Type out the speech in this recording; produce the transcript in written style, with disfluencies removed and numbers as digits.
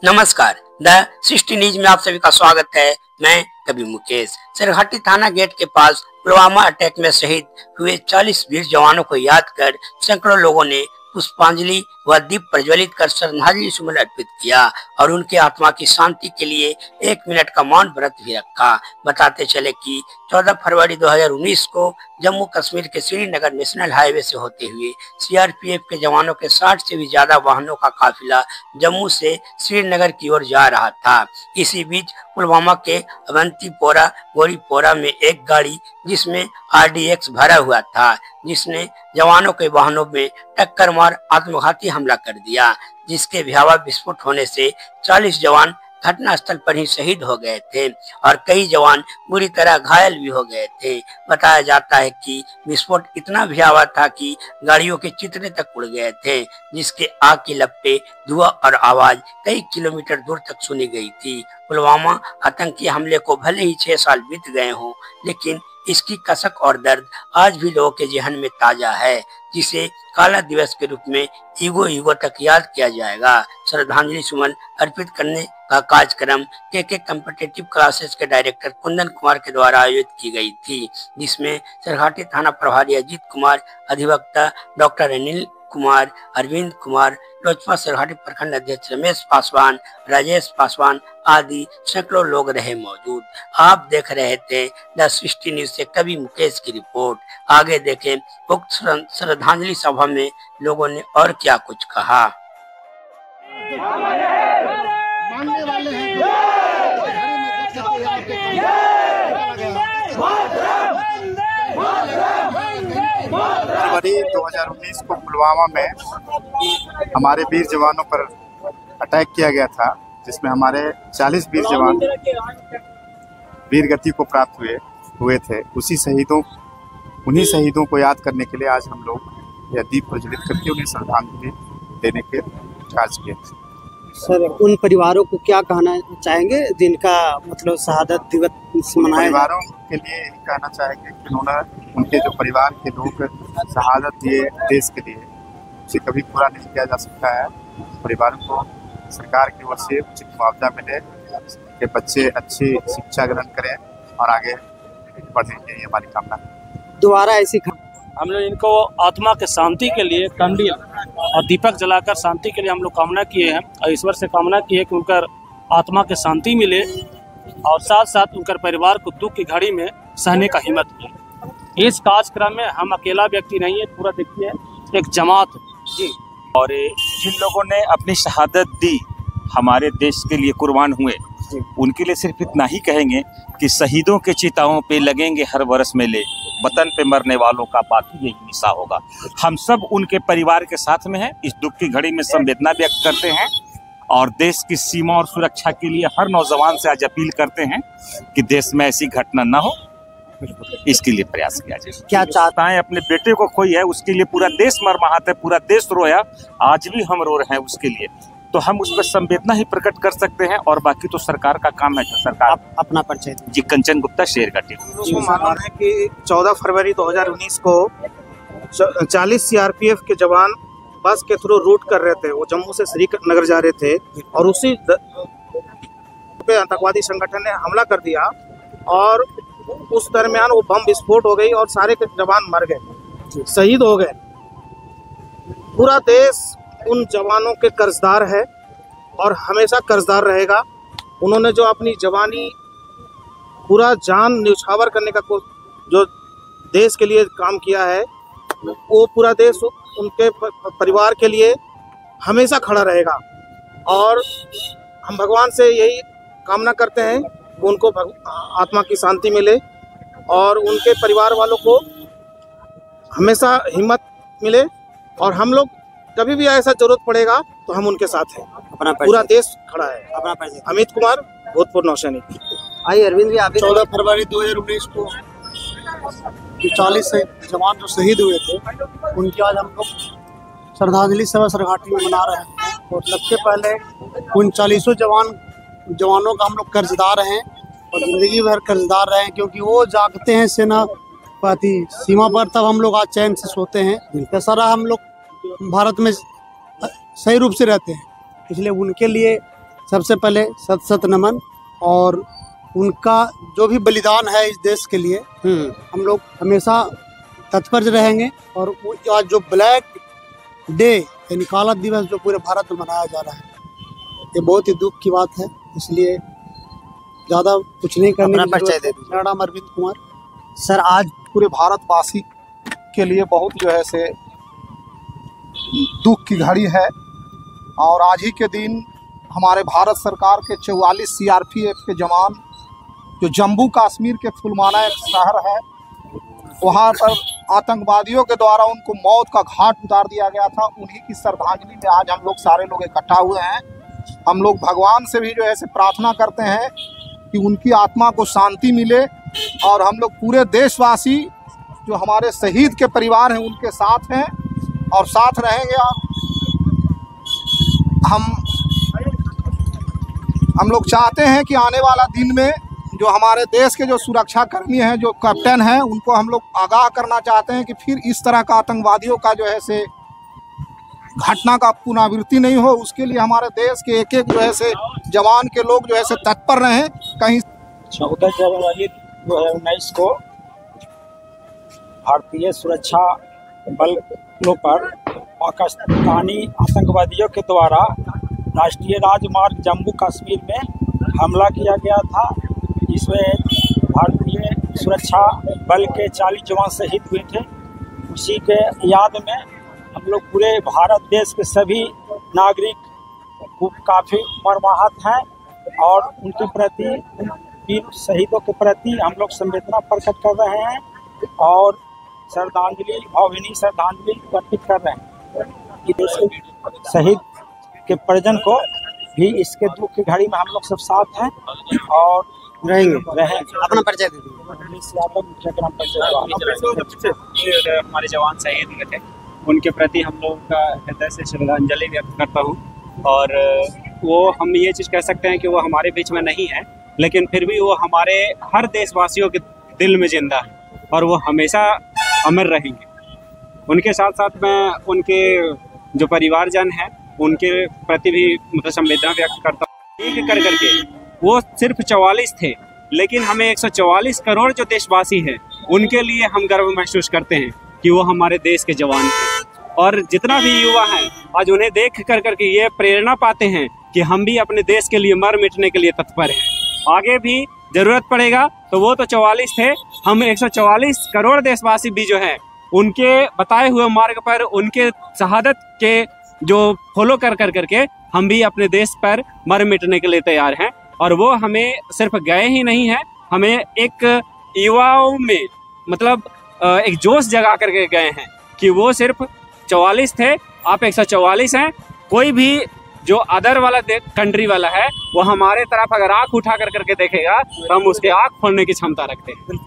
नमस्कार, the 60 news में आप सभी का स्वागत है। मैं कवि मुकेश। सरघाटी थाना गेट के पास पुलवामा अटैक में शहीद हुए 40 वीर जवानों को याद कर सैकड़ों लोगों ने पुष्पांजलि व दीप प्रज्वलित कर श्रद्धांजलि सुमन अर्पित किया और उनके आत्मा की शांति के लिए 1 मिनट का मौन व्रत भी रखा। बताते चले कि 14 फरवरी 2019 को जम्मू कश्मीर के श्रीनगर नेशनल हाईवे से होते हुए सीआरपीएफ के जवानों के 60 से भी ज्यादा वाहनों का काफिला जम्मू से श्रीनगर की ओर जा रहा था। इसी बीच पुलवामा के अवंतीपोरा गोरीपोरा में एक गाड़ी जिसमें RDX भरा हुआ था, जिसने जवानों के वाहनों में टक्कर मार आत्मघाती हमला कर दिया, जिसके भयावह विस्फोट होने से 40 जवान घटनास्थल पर ही शहीद हो गए थे और कई जवान बुरी तरह घायल भी हो गए थे। बताया जाता है कि विस्फोट इतना भयावह था कि गाड़ियों के चितने तक उड़ गए थे, जिसके आग की लपटें, धुआं और आवाज कई किलोमीटर दूर तक सुनी गई थी। पुलवामा आतंकी हमले को भले ही 6 साल बीत गए हों, लेकिन इसकी कसक और दर्द आज भी लोगों के जहन में ताजा है, जिसे काला दिवस के रूप में युगों तक याद किया जाएगा। श्रद्धांजलि सुमन अर्पित करने का कार्यक्रम के कॉम्पिटिटिव क्लासेस के डायरेक्टर कुंदन कुमार के द्वारा आयोजित की गई थी, जिसमें सरघाटी थाना प्रभारी अजीत कुमार, अधिवक्ता डॉक्टर अनिल कुमार, अरविंद कुमार, लोजपा सरघाटी प्रखंड अध्यक्ष रमेश पासवान, राजेश पासवान आदि सैकड़ों लोग रहे मौजूद। आप देख रहे थे द 60 न्यूज से कवि मुकेश की रिपोर्ट। आगे देखें उक्त श्रद्धांजलि सभा में लोगों ने और क्या कुछ कहा। फरवरी 2019 को पुलवामा में हमारे वीर जवानों पर अटैक किया गया था, जिसमें हमारे 40 वीर जवान वीर गति को प्राप्त हुए थे। उन्हीं शहीदों को याद करने के लिए आज हम लोग यह दीप प्रज्वलित करके उन्हें श्रद्धांजलि देने के कार्य किए। सर, उन परिवारों को क्या कहना चाहेंगे जिनका मतलब शहादत दिवस मनाया? परिवारों के लिए यही कहना चाहेंगे कि उनके जो परिवार के लोग शहादत दिए देश के लिए, उसे कभी पूरा नहीं किया जा सकता है। परिवारों को सरकार की ओर से उचित मुआवजा मिले, कि बच्चे अच्छी शिक्षा ग्रहण करें और आगे बढ़ें, यही हमारी कामना है। दोबारा ऐसी हम लोग इनको आत्मा के शांति के लिए कंडील और दीपक जलाकर शांति के लिए हम लोग कामना किए हैं और ईश्वर से कामना की है कि उनकर आत्मा के शांति मिले और साथ साथ उनकर परिवार को दुख की घड़ी में सहने का हिम्मत मिले। इस कार्यक्रम में हम अकेला व्यक्ति नहीं है, पूरा देखिए एक जमात जी, और जिन लोगों ने अपनी शहादत दी, हमारे देश के लिए कुर्बान हुए, उनके लिए सिर्फ इतना ही कहेंगे कि शहीदों के चिताओं पे लगेंगे हर बरस मेले, वतन पे मरने वालों का बाकी यही निशा होगा। हम सब उनके परिवार के साथ में हैं। इस दुख की घड़ी में संवेदना व्यक्त करते हैं और देश की सीमा और सुरक्षा के लिए हर नौजवान से आज अपील करते हैं कि देश में ऐसी घटना न हो, इसके लिए प्रयास किया जाए। क्या चाहता है? अपने बेटे को खोई है, उसके लिए पूरा देश मरमाहत है, पूरा देश रोया, आज भी हम रो रहे हैं उसके लिए, तो हम उस पर संवेदना ही प्रकट कर सकते हैं और बाकी तो सरकार का काम है। सरकार अपना परिचय जी, कंचन गुप्ता, शेरघाटी। मालूम है कि 14 फरवरी 2019 को 40 सीआरपीएफ के जवान बस के थ्रू रूट कर रहे थे, वो जम्मू से श्रीनगर जा रहे थे और उसी पे आतंकवादी संगठन ने हमला कर दिया और उस दरमियान वो बम विस्फोट हो गई और सारे के जवान मर गए, शहीद हो गए। पूरा देश उन जवानों के कर्जदार है और हमेशा कर्जदार रहेगा। उन्होंने जो अपनी जवानी पूरा जान न्यौछावर करने का जो देश के लिए काम किया है, वो पूरा देश उनके परिवार के लिए हमेशा खड़ा रहेगा। और हम भगवान से यही कामना करते हैं कि उनको आत्मा की शांति मिले और उनके परिवार वालों को हमेशा हिम्मत मिले और हम लोग कभी भी ऐसा जरूरत पड़ेगा तो हम उनके साथ हैं। पूरा देश खड़ा है। अपना परिचय। अमित कुमार, भूतपूर्व नौसैनिक। आइए अरविंद भी, आप 14 फरवरी 2019 को 40 से जवान जो शहीद हुए थे, उनकी आज हम लोग श्रद्धांजलि सभा सरघाटी में मना रहे हैं। और सबसे पहले उन 40 जवानों का हम लोग कर्जदार हैं और जिंदगी भर कर्जदार रहे हैं, क्योंकि वो जागते हैं सेना पाती सीमा पर, तब हम लोग आज चैन से सोते हैं। दशहरा हम लोग भारत में सही रूप से रहते हैं, इसलिए उनके लिए सबसे पहले सत सत नमन। और उनका जो भी बलिदान है इस देश के लिए हम लोग हमेशा तत्पर रहेंगे। और आज जो ब्लैक डे यानी काला दिवस जो पूरे भारत में मनाया जा रहा है, ये बहुत ही दुख की बात है। इसलिए ज़्यादा कुछ नहीं करने की जरूरत है। मेरा नाम अरविंद कुमार। सर, आज पूरे भारतवासी के लिए बहुत जो है से दुख की घड़ी है। और आज ही के दिन हमारे भारत सरकार के 44 सीआरपीएफ के जवान जो जम्मू कश्मीर के पुलवामा एक शहर है, वहाँ पर आतंकवादियों के द्वारा उनको मौत का घाट उतार दिया गया था। उन्हीं की श्रद्धांजलि में आज हम लोग सारे लोग इकट्ठा हुए हैं। हम लोग भगवान से भी जो है प्रार्थना करते हैं कि उनकी आत्मा को शांति मिले। और हम लोग पूरे देशवासी जो हमारे शहीद के परिवार हैं उनके साथ हैं और साथ रहेंगे। हम लोग चाहते हैं कि आने वाला दिन में जो हमारे देश के जो सुरक्षा कर्मी हैं, जो कैप्टन हैं, उनको हम लोग आगाह करना चाहते हैं कि फिर इस तरह का आतंकवादियों का जो है से घटना का पुनरावृत्ति नहीं हो। उसके लिए हमारे देश के एक एक जो है से जवान के लोग जो है से तत्पर रहें। कहीं 14 जनवरी 2019 को भारतीय सुरक्षा बलों पर पाकिस्तानी आतंकवादियों के द्वारा राष्ट्रीय राजमार्ग जम्मू कश्मीर में हमला किया गया था। इसमें भारतीय सुरक्षा बल के 40 जवान शहीद हुए थे। उसी के याद में हम लोग पूरे भारत देश के सभी नागरिक काफ़ी मर्माहत हैं और उनके प्रति, वीर शहीदों के प्रति हम लोग संवेदना प्रकट कर रहे हैं और श्रद्धांजलि, भावभीनी श्रद्धांजलि अर्पित कर रहे हैं। कि देश के शहीद के परिजन को भी इसके दुख की घड़ी में हम लोग सब साथ हैं और रहेंगे। अपना परिचय दे दीजिए। हमारे जवान शहीद हुए थे, उनके प्रति हम लोग का हृदय से श्रद्धांजलि व्यक्त करता हूँ। और वो हम ये चीज़ कह सकते हैं कि वो हमारे बीच में नहीं है, लेकिन फिर भी वो हमारे हर देशवासियों के दिल में जिंदा है और वो हमेशा अमर रहेंगे। उनके साथ साथ मैं उनके जो परिवारजन हैं उनके प्रति भी मतलब संवेदना व्यक्त करता हूँ। एक कर करके वो सिर्फ 44 थे, लेकिन हमें 144 करोड़ जो देशवासी हैं उनके लिए हम गर्व महसूस करते हैं कि वो हमारे देश के जवान हैं। और जितना भी युवा है आज उन्हें देख कर करके ये प्रेरणा पाते हैं कि हम भी अपने देश के लिए मर मिटने के लिए तत्पर हैं। आगे भी जरूरत पड़ेगा तो वो तो 44 थे, हम 144 करोड़ देशवासी भी जो है उनके बताए हुए मार्ग पर, उनके शहादत के जो फॉलो कर करके हम भी अपने देश पर मर मिटने के लिए तैयार हैं। और वो हमें सिर्फ गए ही नहीं हैं, हमें एक युवाओं में मतलब एक जोश जगा करके गए हैं कि वो सिर्फ 44 थे, आप 144 हैं। कोई भी जो अदर वाला कंट्री वाला है वो हमारे तरफ अगर आँख उठा करके देखेगा तो हम उसके आँख फोड़ने की क्षमता रखते हैं।